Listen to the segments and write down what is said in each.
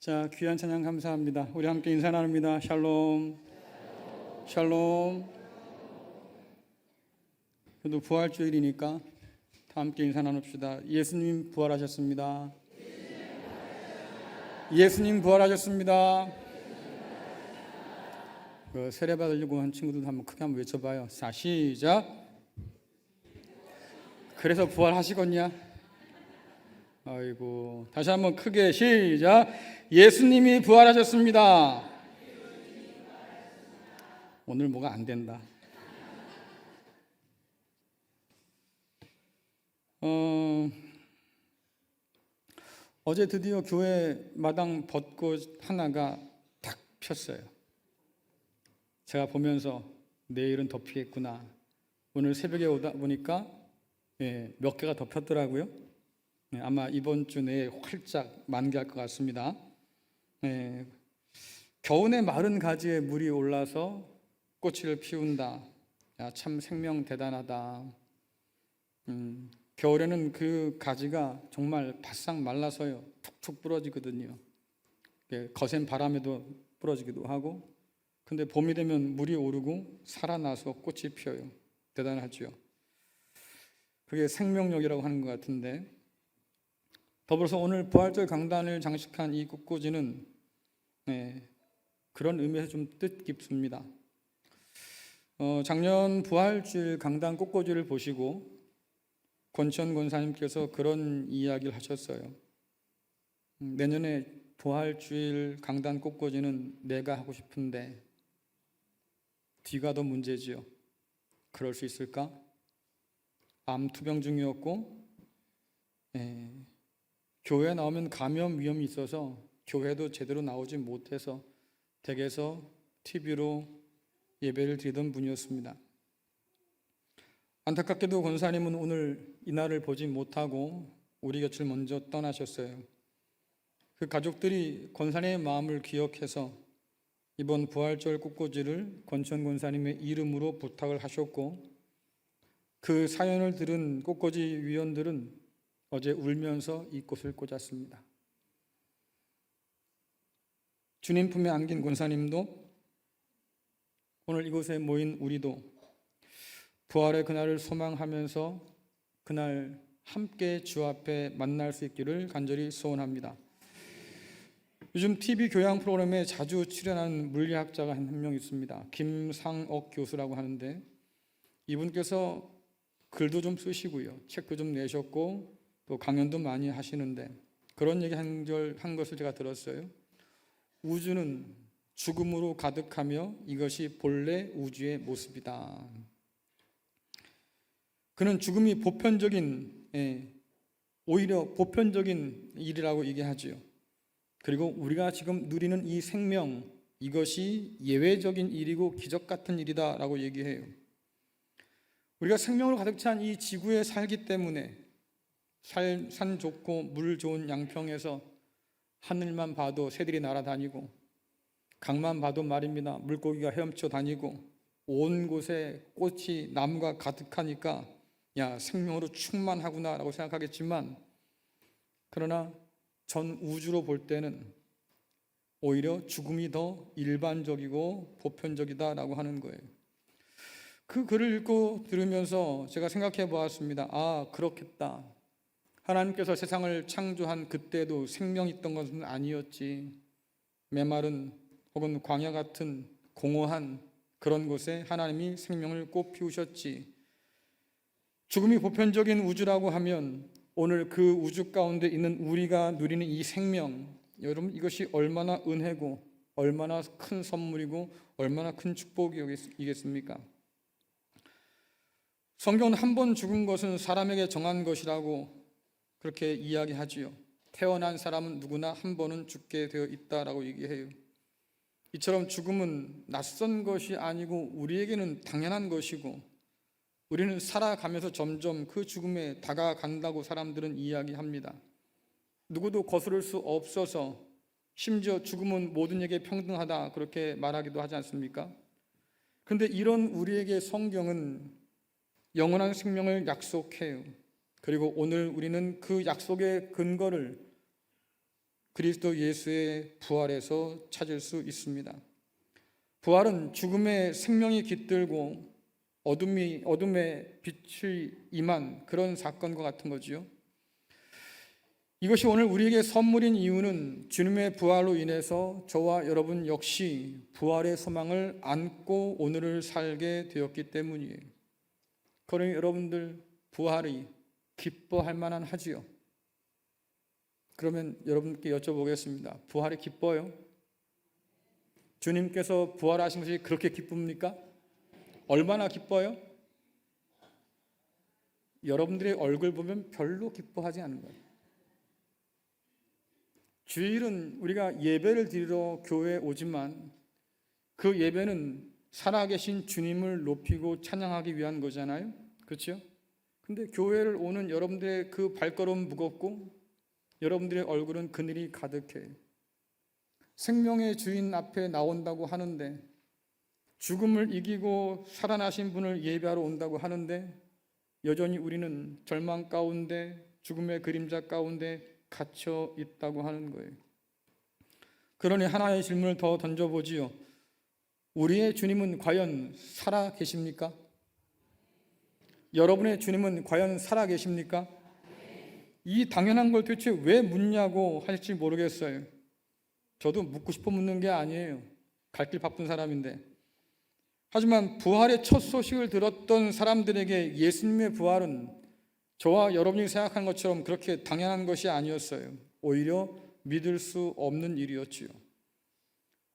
자, 귀한 찬양 감사합니다. 우리 함께 인사 나눕니다. 샬롬, 샬롬. 그래도 부활주일이니까 다 함께 인사 나눕시다. 예수님 부활하셨습니다. 예수님 부활하셨습니다. 그 세례 받으려고 한 친구들도 크게 외쳐봐요. 자, 시작. 그래서 부활하시겠냐? 아이고, 다시 한번 크게 시작. 예수님이 부활하셨습니다. 오늘 뭐가 안 된다. 어제 드디어 교회 마당 벚꽃 하나가 딱 폈어요. 제가 보면서 내일은 더 피겠구나. 오늘 새벽에 오다 보니까 몇 개가 더 폈더라고요. 아마 이번 주 내에 활짝 만개할 것 같습니다. 겨우내 마른 가지에 물이 올라서 꽃을 피운다. 야, 참 생명 대단하다. 겨울에는 그 가지가 정말 바싹 말라서요 툭툭 부러지거든요. 거센 바람에도 부러지기도 하고. 근데 봄이 되면 물이 오르고 살아나서 꽃이 피어요. 대단하죠. 그게 생명력이라고 하는 것 같은데, 더불어서 오늘 부활절 강단을 장식한 이 꽃꽂이는 그런 의미에서 좀 뜻깊습니다. 작년 부활주일 강단 꽃꽂이를 보시고 권천 권사님께서 그런 이야기를 하셨어요. 내년에 부활주일 강단 꽃꽂이는 내가 하고 싶은데 뒤가 더 문제지요. 그럴 수 있을까? 암 투병 중이었고 교회에 나오면 감염 위험이 있어서 교회도 제대로 나오지 못해서 댁에서 TV로 예배를 드리던 분이었습니다. 안타깝게도 권사님은 오늘 이날을 보지 못하고 우리 곁을 먼저 떠나셨어요. 그 가족들이 권사님의 마음을 기억해서 이번 부활절 꽃꽂이를 권천 권사님의 이름으로 부탁을 하셨고, 그 사연을 들은 꽃꽂이 위원들은 어제 울면서 이 꽃을 꽂았습니다. 주님 품에 안긴 권사님도, 오늘 이곳에 모인 우리도 부활의 그날을 소망하면서 그날 함께 주 앞에 만날 수 있기를 간절히 소원합니다. 요즘 TV 교양 프로그램에 자주 출연하는 물리학자가 한 명 있습니다. 김상옥 교수라고 하는데, 이분께서 글도 좀 쓰시고요, 책도 좀 내셨고 또 강연도 많이 하시는데 그런 얘기 한 것을 제가 들었어요. 우주는 죽음으로 가득하며 이것이 본래 우주의 모습이다. 그는 죽음이 오히려 보편적인 일이라고 얘기하지요. 그리고 우리가 지금 누리는 이 생명, 이것이 예외적인 일이고 기적 같은 일이다 라고 얘기해요. 우리가 생명으로 가득 찬 이 지구에 살기 때문에 산 좋고 물 좋은 양평에서 하늘만 봐도 새들이 날아다니고, 강만 봐도 말입니다, 물고기가 헤엄쳐 다니고, 온 곳에 꽃이 나무가 가득하니까 야, 생명으로 충만하구나 라고 생각하겠지만, 그러나 전 우주로 볼 때는 오히려 죽음이 더 일반적이고 보편적이다 라고 하는 거예요. 그 글을 읽고 들으면서 제가 생각해 보았습니다. 아, 그렇겠다. 하나님께서 세상을 창조한 그때도 생명이 있던 것은 아니었지. 메마른 혹은 광야 같은 공허한 그런 곳에 하나님이 생명을 꽃 피우셨지. 죽음이 보편적인 우주라고 하면 오늘 그 우주 가운데 있는 우리가 누리는 이 생명, 여러분, 이것이 얼마나 은혜고 얼마나 큰 선물이고 얼마나 큰 축복이겠습니까? 성경은 한 번 죽은 것은 사람에게 정한 것이라고 그렇게 이야기하지요. 태어난 사람은 누구나 한 번은 죽게 되어 있다라고 얘기해요. 이처럼 죽음은 낯선 것이 아니고 우리에게는 당연한 것이고, 우리는 살아가면서 점점 그 죽음에 다가간다고 사람들은 이야기합니다. 누구도 거스를 수 없어서, 심지어 죽음은 모든 에게 평등하다 그렇게 말하기도 하지 않습니까? 그런데 이런 우리에게 성경은 영원한 생명을 약속해요. 그리고 오늘 우리는 그 약속의 근거를 그리스도 예수의 부활에서 찾을 수 있습니다. 부활은 죽음의 생명이 깃들고 어둠의 빛이 임한 그런 사건과 같은 거지요. 이것이 오늘 우리에게 선물인 이유는 주님의 부활로 인해서 저와 여러분 역시 부활의 소망을 안고 오늘을 살게 되었기 때문이에요. 그러니 여러분들 부활이 기뻐할 만한 하지요. 그러면 여러분께 여쭤보겠습니다. 부활이 기뻐요? 주님께서 부활하신 것이 그렇게 기쁩니까? 얼마나 기뻐요? 여러분들의 얼굴 보면 별로 기뻐하지 않는 거예요. 주일은 우리가 예배를 드리러 교회에 오지만 그 예배는 살아계신 주님을 높이고 찬양하기 위한 거잖아요. 그렇죠? 근데 교회를 오는 여러분들의 그 발걸음 무겁고 여러분들의 얼굴은 그늘이 가득해요. 생명의 주인 앞에 나온다고 하는데, 죽음을 이기고 살아나신 분을 예배하러 온다고 하는데 여전히 우리는 절망 가운데, 죽음의 그림자 가운데 갇혀 있다고 하는 거예요. 그러니 하나의 질문을 더 던져보지요. 우리의 주님은 과연 살아 계십니까? 여러분의 주님은 과연 살아 계십니까? 이 당연한 걸 도대체 왜 묻냐고 할지 모르겠어요. 저도 묻고 싶어 묻는 게 아니에요. 갈 길 바쁜 사람인데. 하지만 부활의 첫 소식을 들었던 사람들에게 예수님의 부활은 저와 여러분이 생각하는 것처럼 그렇게 당연한 것이 아니었어요. 오히려 믿을 수 없는 일이었지요.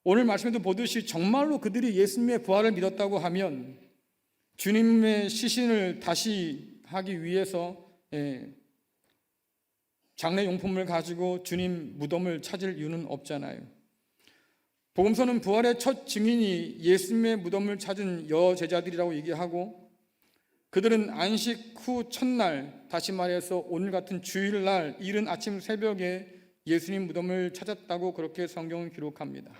오늘 말씀에도 보듯이 정말로 그들이 예수님의 부활을 믿었다고 하면 주님의 시신을 다시 하기 위해서 장례용품을 가지고 주님 무덤을 찾을 이유는 없잖아요. 복음서는 부활의 첫 증인이 예수님의 무덤을 찾은 여제자들이라고 얘기하고, 그들은 안식 후 첫날, 다시 말해서 오늘 같은 주일날 이른 아침 새벽에 예수님 무덤을 찾았다고 그렇게 성경은 기록합니다.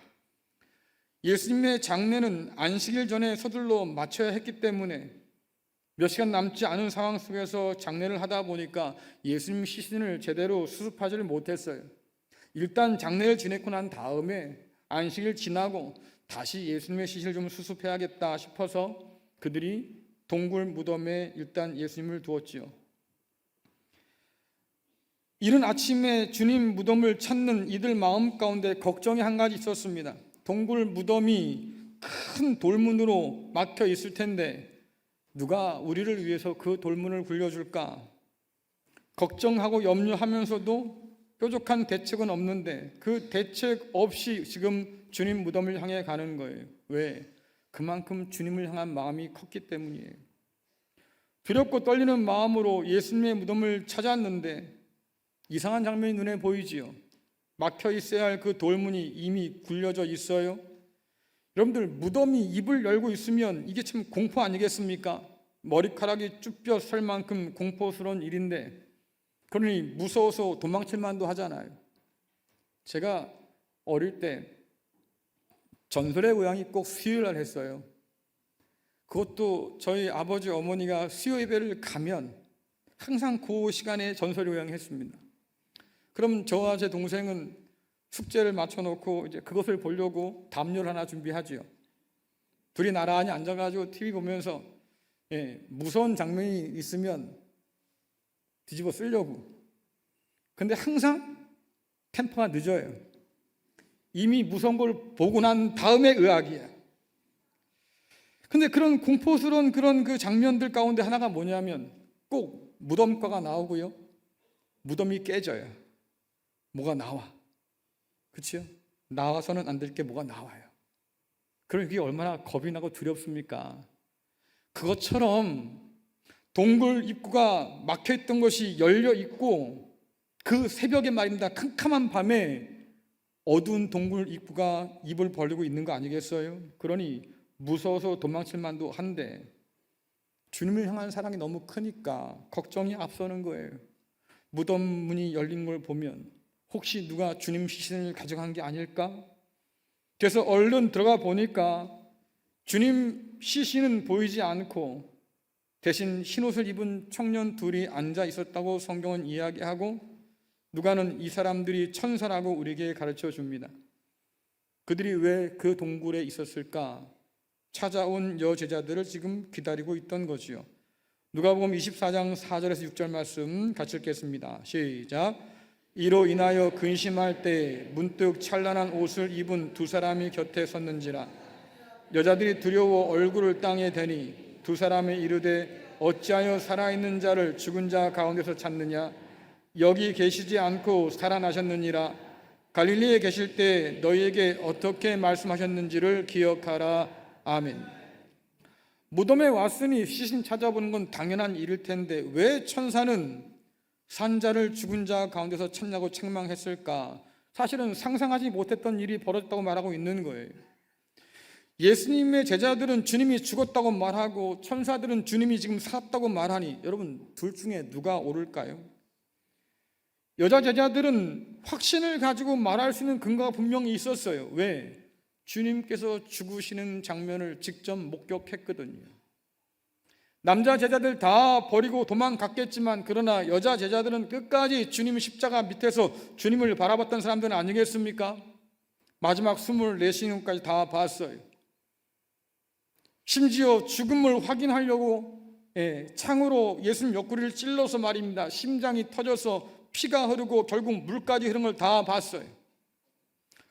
예수님의 장례는 안식일 전에 서둘러 마쳐야 했기 때문에 몇 시간 남지 않은 상황 속에서 장례를 하다 보니까 예수님 시신을 제대로 수습하지를 못했어요. 일단 장례를 지내고 난 다음에 안식일 지나고 다시 예수님의 시신을 좀 수습해야겠다 싶어서 그들이 동굴 무덤에 일단 예수님을 두었지요. 이른 아침에 주님 무덤을 찾는 이들 마음 가운데 걱정이 한 가지 있었습니다. 동굴 무덤이 큰 돌문으로 막혀 있을 텐데 누가 우리를 위해서 그 돌문을 굴려줄까? 걱정하고 염려하면서도 뾰족한 대책은 없는데 그 대책 없이 지금 주님 무덤을 향해 가는 거예요. 왜? 그만큼 주님을 향한 마음이 컸기 때문이에요. 두렵고 떨리는 마음으로 예수님의 무덤을 찾았는데 이상한 장면이 눈에 보이지요. 막혀 있어야 할 그 돌문이 이미 굴려져 있어요. 여러분들, 무덤이 입을 열고 있으면 이게 참 공포 아니겠습니까? 머리카락이 쭈뼛 설 만큼 공포스러운 일인데, 그러니 무서워서 도망칠 만도 하잖아요. 제가 어릴 때 전설의 고향이 꼭 수요일날 했어요. 그것도 저희 아버지 어머니가 수요 예배를 가면 항상 그 시간에 전설의 고향 했습니다. 그럼 저와 제 동생은 숙제를 맞춰놓고 이제 그것을 보려고 담요를 하나 준비하지요. 둘이 나란히 앉아가지고 TV 보면서 무서운 장면이 있으면 뒤집어 쓰려고. 근데 항상 템포가 늦어요. 이미 무서운 걸 보고 난 다음에 의학이야. 근데 그런 공포스러운 그런 그 장면들 가운데 하나가 뭐냐면 꼭 무덤가가 나오고요. 무덤이 깨져요. 뭐가 나와. 그렇죠? 나와서는 안 될 게 뭐가 나와요. 그럼 이게 얼마나 겁이 나고 두렵습니까? 그것처럼 동굴 입구가 막혀있던 것이 열려있고 그 새벽에 말입니다. 캄캄한 밤에 어두운 동굴 입구가 입을 벌리고 있는 거 아니겠어요? 그러니 무서워서 도망칠 만도 한데 주님을 향한 사랑이 너무 크니까 걱정이 앞서는 거예요. 무덤 문이 열린 걸 보면 혹시 누가 주님 시신을 가져간 게 아닐까? 그래서 얼른 들어가 보니까 주님 시신은 보이지 않고 대신 흰옷을 입은 청년 둘이 앉아 있었다고 성경은 이야기하고, 누가는 이 사람들이 천사라고 우리에게 가르쳐 줍니다. 그들이 왜 그 동굴에 있었을까? 찾아온 여제자들을 지금 기다리고 있던 거지요. 누가복음 24장 4절에서 6절 말씀 같이 읽겠습니다. 시작. 이로 인하여 근심할 때 문득 찬란한 옷을 입은 두 사람이 곁에 섰는지라. 여자들이 두려워 얼굴을 땅에 대니 두 사람이 이르되 어찌하여 살아있는 자를 죽은 자 가운데서 찾느냐? 여기 계시지 않고 살아나셨느니라. 갈릴리에 계실 때 너희에게 어떻게 말씀하셨는지를 기억하라. 아멘. 무덤에 왔으니 시신 찾아보는 건 당연한 일일 텐데 왜 천사는 산자를 죽은 자 가운데서 찾냐고 책망했을까? 사실은 상상하지 못했던 일이 벌어졌다고 말하고 있는 거예요. 예수님의 제자들은 주님이 죽었다고 말하고 천사들은 주님이 지금 살았다고 말하니 여러분 둘 중에 누가 옳을까요? 여자 제자들은 확신을 가지고 말할 수 있는 근거가 분명히 있었어요. 왜? 주님께서 죽으시는 장면을 직접 목격했거든요. 남자 제자들 다 버리고 도망갔겠지만 그러나 여자 제자들은 끝까지 주님 십자가 밑에서 주님을 바라봤던 사람들은 아니겠습니까? 마지막 24시간까지 다 봤어요. 심지어 죽음을 확인하려고 창으로 예수님 옆구리를 찔러서 말입니다. 심장이 터져서 피가 흐르고 결국 물까지 흐른 걸 다 봤어요.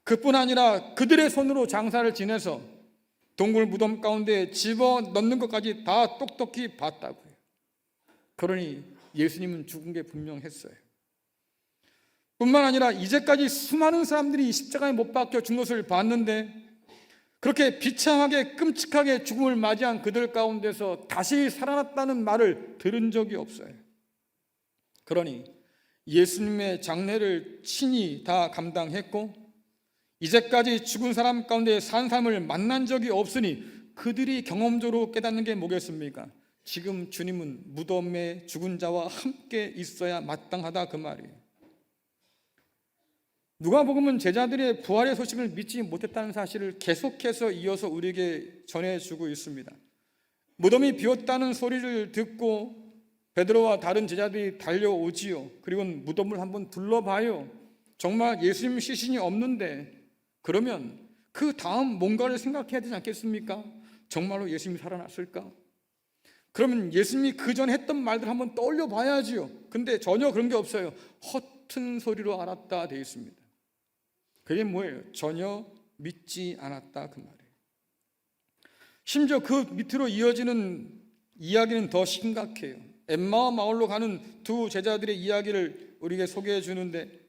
그뿐 아니라 그들의 손으로 장사를 지내서 동굴 무덤 가운데 집어넣는 것까지 다 똑똑히 봤다고요. 그러니 예수님은 죽은 게 분명했어요. 뿐만 아니라 이제까지 수많은 사람들이 십자가에 못 박혀 죽는 것을 봤는데 그렇게 비참하게 끔찍하게 죽음을 맞이한 그들 가운데서 다시 살아났다는 말을 들은 적이 없어요. 그러니 예수님의 장례를 친히 다 감당했고 이제까지 죽은 사람 가운데 산 사람을 만난 적이 없으니 그들이 경험적으로 깨닫는 게 뭐겠습니까? 지금 주님은 무덤에 죽은 자와 함께 있어야 마땅하다 그 말이에요. 누가복음은 제자들의 부활의 소식을 믿지 못했다는 사실을 계속해서 이어서 우리에게 전해주고 있습니다. 무덤이 비었다는 소리를 듣고 베드로와 다른 제자들이 달려오지요. 그리고 무덤을 한번 둘러봐요. 정말 예수님 시신이 없는데 그러면 그 다음 뭔가를 생각해야 되지 않겠습니까? 정말로 예수님이 살아났을까? 그러면 예수님이 그전 했던 말들 한번 떠올려 봐야지요. 근데 전혀 그런 게 없어요. 허튼 소리로 알았다 되어 있습니다. 그게 뭐예요? 전혀 믿지 않았다 그 말이에요. 심지어 그 밑으로 이어지는 이야기는 더 심각해요. 엠마오 마을로 가는 두 제자들의 이야기를 우리에게 소개해 주는데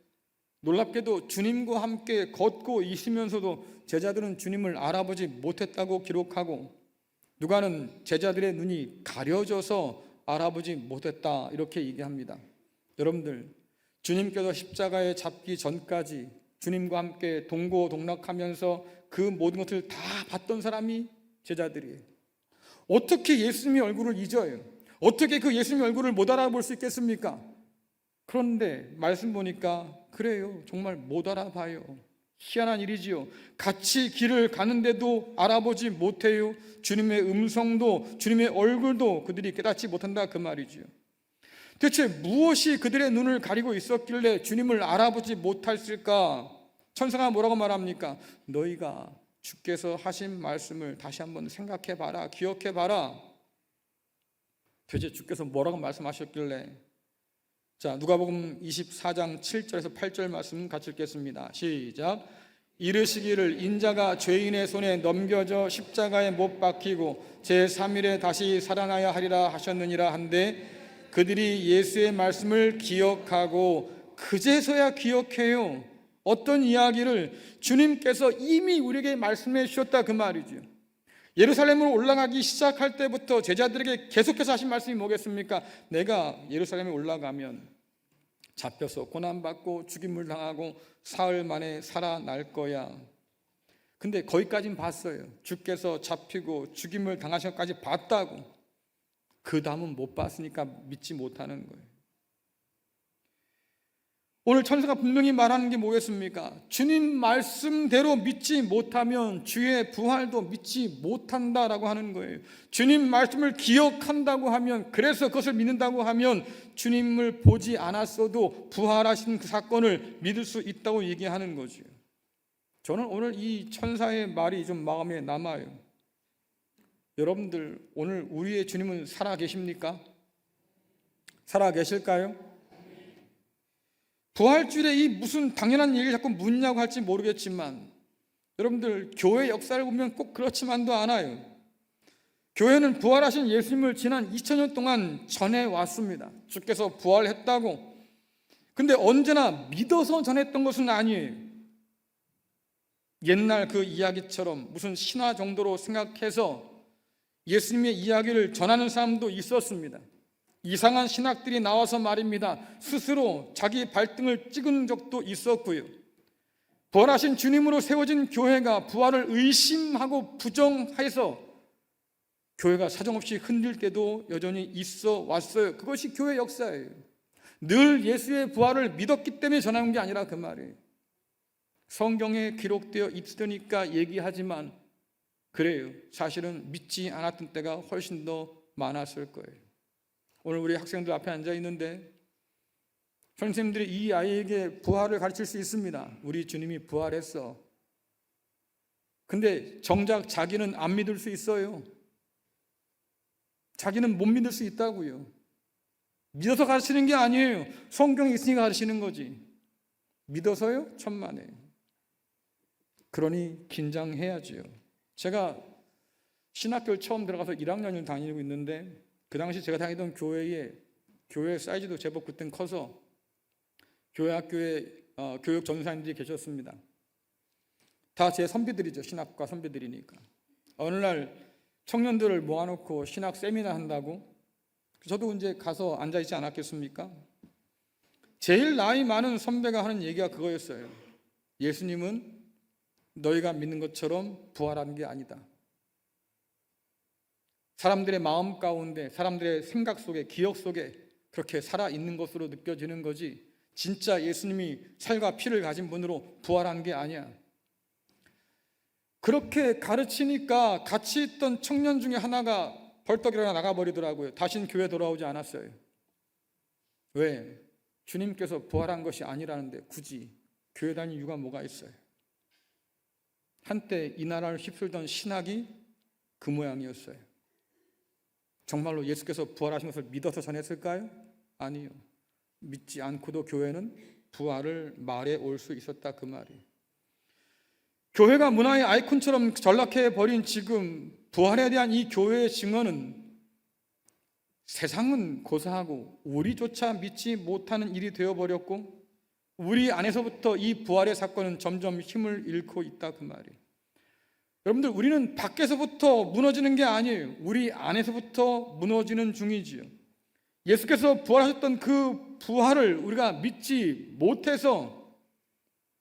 놀랍게도 주님과 함께 걷고 있으면서도 제자들은 주님을 알아보지 못했다고 기록하고 누가는 제자들의 눈이 가려져서 알아보지 못했다 이렇게 얘기합니다. 여러분들 주님께서 십자가에 잡기 전까지 주님과 함께 동고동락하면서 그 모든 것을 다 봤던 사람이 제자들이에요. 어떻게 예수님의 얼굴을 잊어요? 어떻게 그 예수님의 얼굴을 못 알아볼 수 있겠습니까? 그런데 말씀 보니까 그래요. 정말 못 알아봐요. 희한한 일이지요. 같이 길을 가는데도 알아보지 못해요. 주님의 음성도 주님의 얼굴도 그들이 깨닫지 못한다 그 말이지요. 대체 무엇이 그들의 눈을 가리고 있었길래 주님을 알아보지 못했을까? 천사가 뭐라고 말합니까? 너희가 주께서 하신 말씀을 다시 한번 생각해 봐라, 기억해 봐라. 도대체 주께서 뭐라고 말씀하셨길래? 자, 누가복음 24장 7절에서 8절 말씀 같이 읽겠습니다. 시작. 이르시기를 인자가 죄인의 손에 넘겨져 십자가에 못 박히고 제3일에 다시 살아나야 하리라 하셨느니라 한데 그들이 예수의 말씀을 기억하고 그제서야 기억해요. 어떤 이야기를 주님께서 이미 우리에게 말씀해 주셨다 그 말이죠. 예루살렘으로 올라가기 시작할 때부터 제자들에게 계속해서 하신 말씀이 뭐겠습니까? 내가 예루살렘에 올라가면 잡혀서 고난받고 죽임을 당하고 사흘 만에 살아날 거야. 근데 거기까지는 봤어요. 주께서 잡히고 죽임을 당하신 것까지 봤다고. 그 다음은 못 봤으니까 믿지 못하는 거예요. 오늘 천사가 분명히 말하는 게 뭐겠습니까? 주님 말씀대로 믿지 못하면 주의 부활도 믿지 못한다라고 하는 거예요. 주님 말씀을 기억한다고 하면, 그래서 그것을 믿는다고 하면 주님을 보지 않았어도 부활하신 그 사건을 믿을 수 있다고 얘기하는 거죠. 저는 오늘 이 천사의 말이 좀 마음에 남아요. 여러분들, 오늘 우리의 주님은 살아 계십니까? 살아 계실까요? 부활주일에 이 무슨 당연한 얘기를 자꾸 묻냐고 할지 모르겠지만, 여러분들 교회 역사를 보면 꼭 그렇지만도 않아요. 교회는 부활하신 예수님을 지난 2000년 동안 전해왔습니다. 주께서 부활했다고. 근데 언제나 믿어서 전했던 것은 아니에요. 옛날 그 이야기처럼 무슨 신화 정도로 생각해서 예수님의 이야기를 전하는 사람도 있었습니다. 이상한 신학들이 나와서 말입니다. 스스로 자기 발등을 찍은 적도 있었고요. 부활하신 주님으로 세워진 교회가 부활을 의심하고 부정해서 교회가 사정없이 흔들 때도 여전히 있어 왔어요. 그것이 교회 역사예요. 늘 예수의 부활을 믿었기 때문에 전하는 게 아니라 그 말이에요. 성경에 기록되어 있으니까 얘기하지만 그래요. 사실은 믿지 않았던 때가 훨씬 더 많았을 거예요. 오늘 우리 학생들 앞에 앉아 있는데 선생님들이 이 아이에게 부활을 가르칠 수 있습니다. 우리 주님이 부활했어. 근데 정작 자기는 안 믿을 수 있어요. 자기는 못 믿을 수 있다고요. 믿어서 가르치는 게 아니에요. 성경에 있으니까 가르치는 거지. 믿어서요? 천만에. 그러니 긴장해야지요. 제가 신학교를 처음 들어가서 1학년을 다니고 있는데 그 당시 제가 다니던 교회 사이즈도 제법 그땐 커서 교회 학교에 교육 전사님들이 계셨습니다. 다 제 선배들이죠. 신학과 선배들이니까. 어느 날 청년들을 모아놓고 신학 세미나 한다고 저도 이제 가서 앉아있지 않았겠습니까? 제일 나이 많은 선배가 하는 얘기가 그거였어요. 예수님은 너희가 믿는 것처럼 부활한 게 아니다. 사람들의 마음 가운데, 사람들의 생각 속에, 기억 속에 그렇게 살아있는 것으로 느껴지는 거지 진짜 예수님이 살과 피를 가진 분으로 부활한 게 아니야. 그렇게 가르치니까 같이 있던 청년 중에 하나가 벌떡 일어나 나가버리더라고요. 다시는 교회 돌아오지 않았어요. 왜? 주님께서 부활한 것이 아니라는데 굳이 교회 다닐 이유가 뭐가 있어요? 한때 이 나라를 휩쓸던 신학이 그 모양이었어요. 정말로 예수께서 부활하신 것을 믿어서 전했을까요? 아니요. 믿지 않고도 교회는 부활을 말해 올 수 있었다 그 말이에요. 교회가 문화의 아이콘처럼 전락해버린 지금 부활에 대한 이 교회의 증언은 세상은 고사하고 우리조차 믿지 못하는 일이 되어버렸고 우리 안에서부터 이 부활의 사건은 점점 힘을 잃고 있다 그 말이에요. 여러분들, 우리는 밖에서부터 무너지는 게 아니에요. 우리 안에서부터 무너지는 중이지요. 예수께서 부활하셨던 그 부활을 우리가 믿지 못해서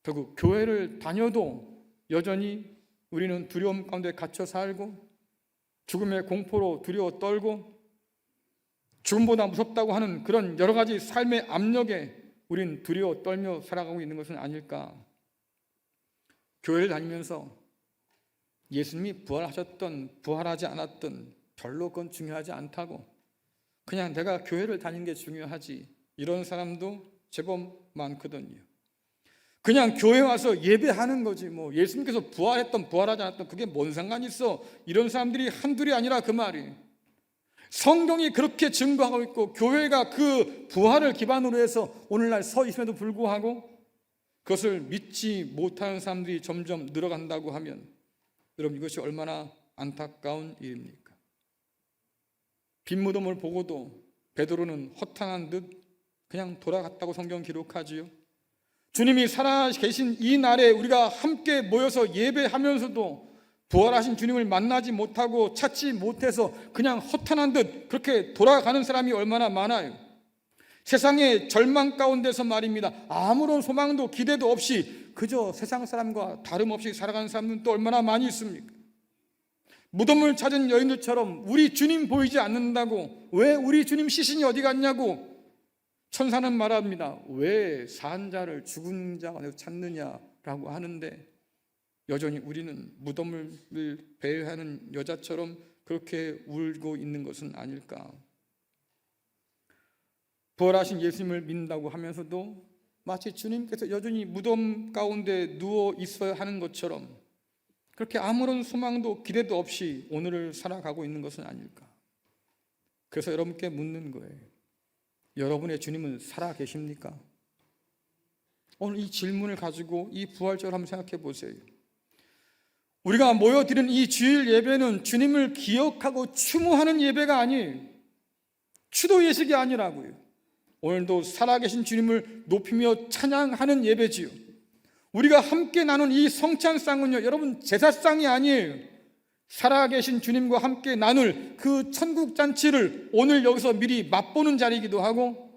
결국 교회를 다녀도 여전히 우리는 두려움 가운데 갇혀 살고 죽음의 공포로 두려워 떨고 죽음보다 무섭다고 하는 그런 여러 가지 삶의 압력에 우린 두려워 떨며 살아가고 있는 것은 아닐까. 교회를 다니면서 예수님이 부활하셨던 부활하지 않았던 별로 그건 중요하지 않다고, 그냥 내가 교회를 다니는 게 중요하지, 이런 사람도 제법 많거든요. 그냥 교회 와서 예배하는 거지 뭐 예수님께서 부활했던 부활하지 않았던 그게 뭔 상관이 있어, 이런 사람들이 한둘이 아니라 그 말이. 성경이 그렇게 증거하고 있고 교회가 그 부활을 기반으로 해서 오늘날 서 있음에도 불구하고 그것을 믿지 못하는 사람들이 점점 늘어간다고 하면 여러분, 이것이 얼마나 안타까운 일입니까? 빈 무덤을 보고도 베드로는 허탄한 듯 그냥 돌아갔다고 성경 기록하지요. 주님이 살아계신 이 날에 우리가 함께 모여서 예배하면서도 부활하신 주님을 만나지 못하고 찾지 못해서 그냥 허탄한 듯 그렇게 돌아가는 사람이 얼마나 많아요. 세상의 절망 가운데서 말입니다. 아무런 소망도 기대도 없이 그저 세상 사람과 다름없이 살아가는 사람들은 또 얼마나 많이 있습니까? 무덤을 찾은 여인들처럼 우리 주님 보이지 않는다고, 왜 우리 주님 시신이 어디 갔냐고 천사는 말합니다. 왜 산 자를 죽은 자 안에서 찾느냐라고 하는데 여전히 우리는 무덤을 배회하는 여자처럼 그렇게 울고 있는 것은 아닐까? 부활하신 예수님을 믿는다고 하면서도 마치 주님께서 여전히 무덤 가운데 누워 있어야 하는 것처럼 그렇게 아무런 소망도 기대도 없이 오늘을 살아가고 있는 것은 아닐까? 그래서 여러분께 묻는 거예요. 여러분의 주님은 살아 계십니까? 오늘 이 질문을 가지고 이 부활절 한번 생각해 보세요. 우리가 모여드린 이 주일 예배는 주님을 기억하고 추모하는 예배가 아니에요. 추도 예식이 아니라고요. 오늘도 살아계신 주님을 높이며 찬양하는 예배지요. 우리가 함께 나눈 이 성찬상은요, 여러분 제사상이 아니에요. 살아계신 주님과 함께 나눌 그 천국 잔치를 오늘 여기서 미리 맛보는 자리이기도 하고,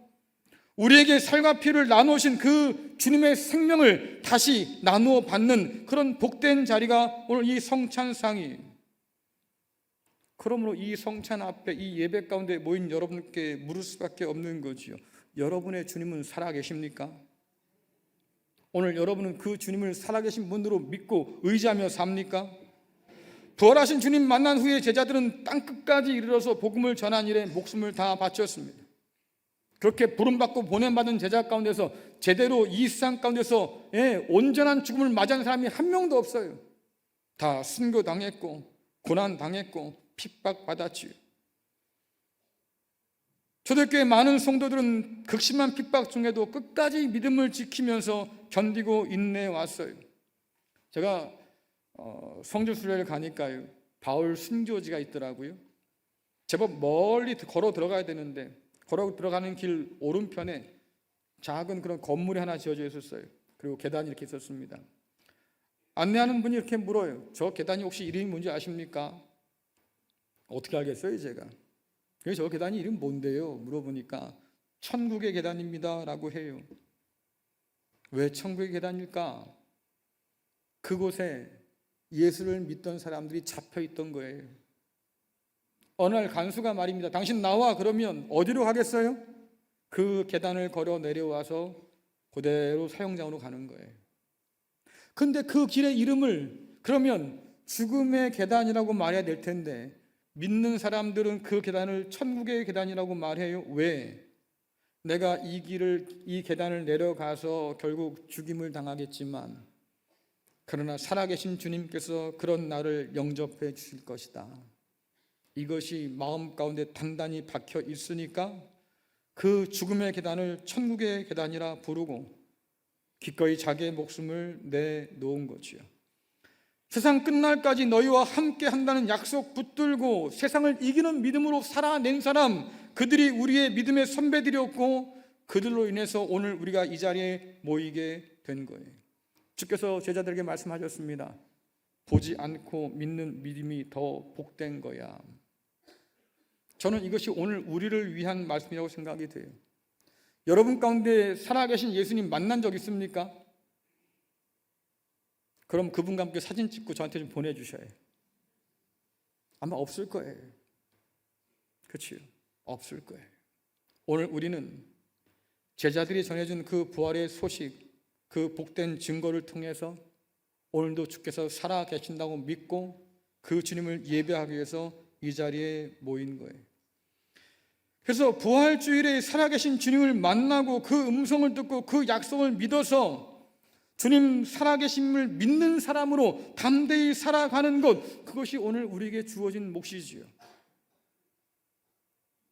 우리에게 살과 피를 나누신 그 주님의 생명을 다시 나누어 받는 그런 복된 자리가 오늘 이 성찬상이에요. 그러므로 이 성찬 앞에 이 예배 가운데 모인 여러분께 물을 수밖에 없는 거지요. 여러분의 주님은 살아계십니까? 오늘 여러분은 그 주님을 살아계신 분으로 믿고 의지하며 삽니까? 부활하신 주님 만난 후에 제자들은 땅끝까지 이르러서 복음을 전한 일에 목숨을 다 바쳤습니다. 그렇게 부름받고 보냄받은 제자 가운데서 제대로 이 세상 가운데서 온전한 죽음을 맞이한 사람이 한 명도 없어요. 다 순교당했고 고난당했고 핍박받았지요. 초대교회 많은 성도들은 극심한 핍박 중에도 끝까지 믿음을 지키면서 견디고 인내해 왔어요. 제가 성지순례를 가니까요, 바울 순교지가 있더라고요. 제법 멀리 걸어 들어가야 되는데 걸어 들어가는 길 오른편에 작은 그런 건물이 하나 지어져 있었어요. 그리고 계단이 이렇게 있었습니다. 안내하는 분이 이렇게 물어요. 저 계단이 혹시 이름이 뭔지 아십니까? 어떻게 알겠어요 제가? 그래서 저 계단이 이름 뭔데요? 물어보니까 천국의 계단입니다 라고 해요. 왜 천국의 계단일까? 그곳에 예수를 믿던 사람들이 잡혀 있던 거예요. 어느 날 간수가 말입니다. 당신 나와. 그러면 어디로 가겠어요? 그 계단을 걸어 내려와서 그대로 사형장으로 가는 거예요. 근데 그 길의 이름을 그러면 죽음의 계단이라고 말해야 될 텐데 믿는 사람들은 그 계단을 천국의 계단이라고 말해요. 왜? 내가 이 계단을 내려가서 결국 죽임을 당하겠지만 그러나 살아계신 주님께서 그런 나를 영접해 주실 것이다. 이것이 마음 가운데 단단히 박혀 있으니까 그 죽음의 계단을 천국의 계단이라 부르고 기꺼이 자기의 목숨을 내놓은 거지요. 세상 끝날까지 너희와 함께 한다는 약속 붙들고 세상을 이기는 믿음으로 살아낸 사람, 그들이 우리의 믿음의 선배들이었고 그들로 인해서 오늘 우리가 이 자리에 모이게 된 거예요. 주께서 제자들에게 말씀하셨습니다. 보지 않고 믿는 믿음이 더 복된 거야. 저는 이것이 오늘 우리를 위한 말씀이라고 생각이 돼요. 여러분 가운데 살아계신 예수님 만난 적 있습니까? 그럼 그분과 함께 사진 찍고 저한테 좀 보내주셔요. 아마 없을 거예요. 그렇지요? 없을 거예요. 오늘 우리는 제자들이 전해준 그 부활의 소식, 그 복된 증거를 통해서 오늘도 주께서 살아 계신다고 믿고 그 주님을 예배하기 위해서 이 자리에 모인 거예요. 그래서 부활주일에 살아계신 주님을 만나고 그 음성을 듣고 그 약속을 믿어서 주님 살아계심을 믿는 사람으로 담대히 살아가는 것, 그것이 오늘 우리에게 주어진 몫이지요.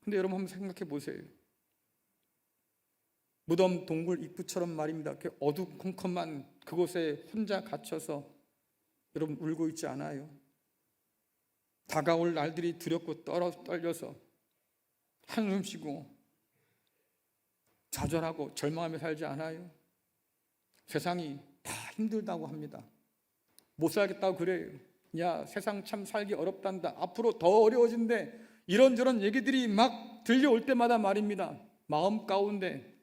근데 여러분 한번 생각해 보세요. 무덤 동굴 입구처럼 말입니다. 이렇게 어두컴컴한 그곳에 혼자 갇혀서 여러분 울고 있지 않아요? 다가올 날들이 두렵고 떨려서 한숨 쉬고 좌절하고 절망하며 살지 않아요? 세상이 다 힘들다고 합니다. 못 살겠다고 그래요. 야, 세상 참 살기 어렵단다. 앞으로 더 어려워진대. 이런저런 얘기들이 막 들려올 때마다 말입니다. 마음 가운데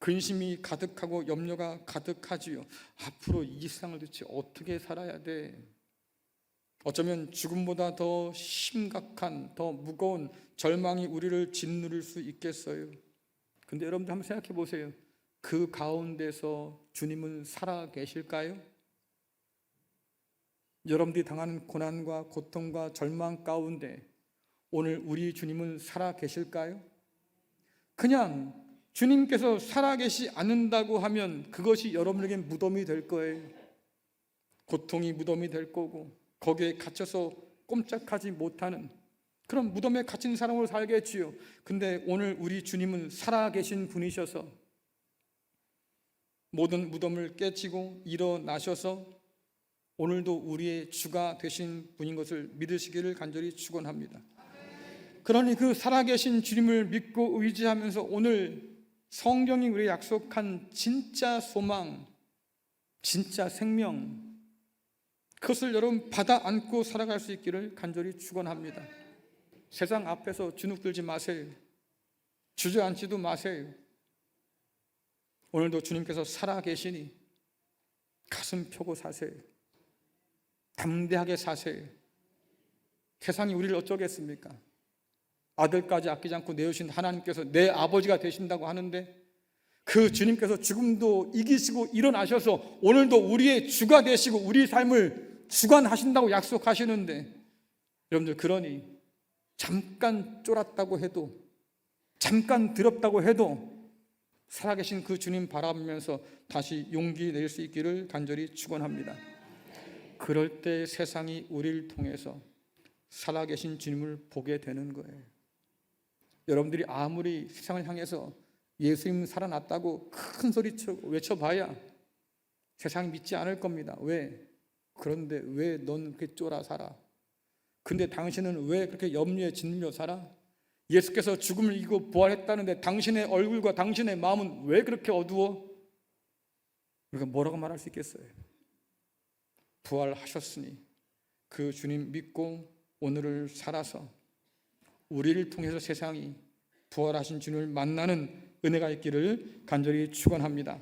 근심이 가득하고 염려가 가득하지요. 앞으로 이 세상을 대체 어떻게 살아야 돼? 어쩌면 죽음보다 더 심각한, 더 무거운 절망이 우리를 짓누를 수 있겠어요. 근데 여러분들 한번 생각해 보세요. 그 가운데서 주님은 살아 계실까요? 여러분들이 당하는 고난과 고통과 절망 가운데 오늘 우리 주님은 살아 계실까요? 그냥 주님께서 살아계시 않는다고 하면 그것이 여러분에게 무덤이 될 거예요. 고통이 무덤이 될 거고 거기에 갇혀서 꼼짝하지 못하는 그런 무덤에 갇힌 사람으로 살겠지요. 근데 오늘 우리 주님은 살아계신 분이셔서 모든 무덤을 깨치고 일어나셔서 오늘도 우리의 주가 되신 분인 것을 믿으시기를 간절히 축원합니다. 그러니 그 살아계신 주님을 믿고 의지하면서 오늘 성경이 우리에게 약속한 진짜 소망, 진짜 생명, 그것을 여러분 받아 안고 살아갈 수 있기를 간절히 축원합니다. 세상 앞에서 주눅들지 마세요. 주저앉지도 마세요. 오늘도 주님께서 살아계시니 가슴 펴고 사세요. 담대하게 사세요. 세상이 우리를 어쩌겠습니까? 아들까지 아끼지 않고 내어주신 하나님께서 내 아버지가 되신다고 하는데 그 주님께서 죽음도 이기시고 일어나셔서 오늘도 우리의 주가 되시고 우리 삶을 주관하신다고 약속하시는데 여러분들 그러니 잠깐 쫄았다고 해도 잠깐 두렵다고 해도 살아계신 그 주님 바라보면서 다시 용기 낼 수 있기를 간절히 축원합니다. 그럴 때 세상이 우리를 통해서 살아계신 주님을 보게 되는 거예요. 여러분들이 아무리 세상을 향해서 예수님 살아났다고 큰 소리치고 외쳐봐야 세상이 믿지 않을 겁니다. 왜? 그런데 왜 넌 그렇게 쫄아 살아? 근데 당신은 왜 그렇게 염려에 짓눌려 살아? 예수께서 죽음을 이기고 부활했다는데 당신의 얼굴과 당신의 마음은 왜 그렇게 어두워? 우리가 뭐라고 말할 수 있겠어요? 부활하셨으니 그 주님 믿고 오늘을 살아서 우리를 통해서 세상이 부활하신 주님을 만나는 은혜가 있기를 간절히 축원합니다.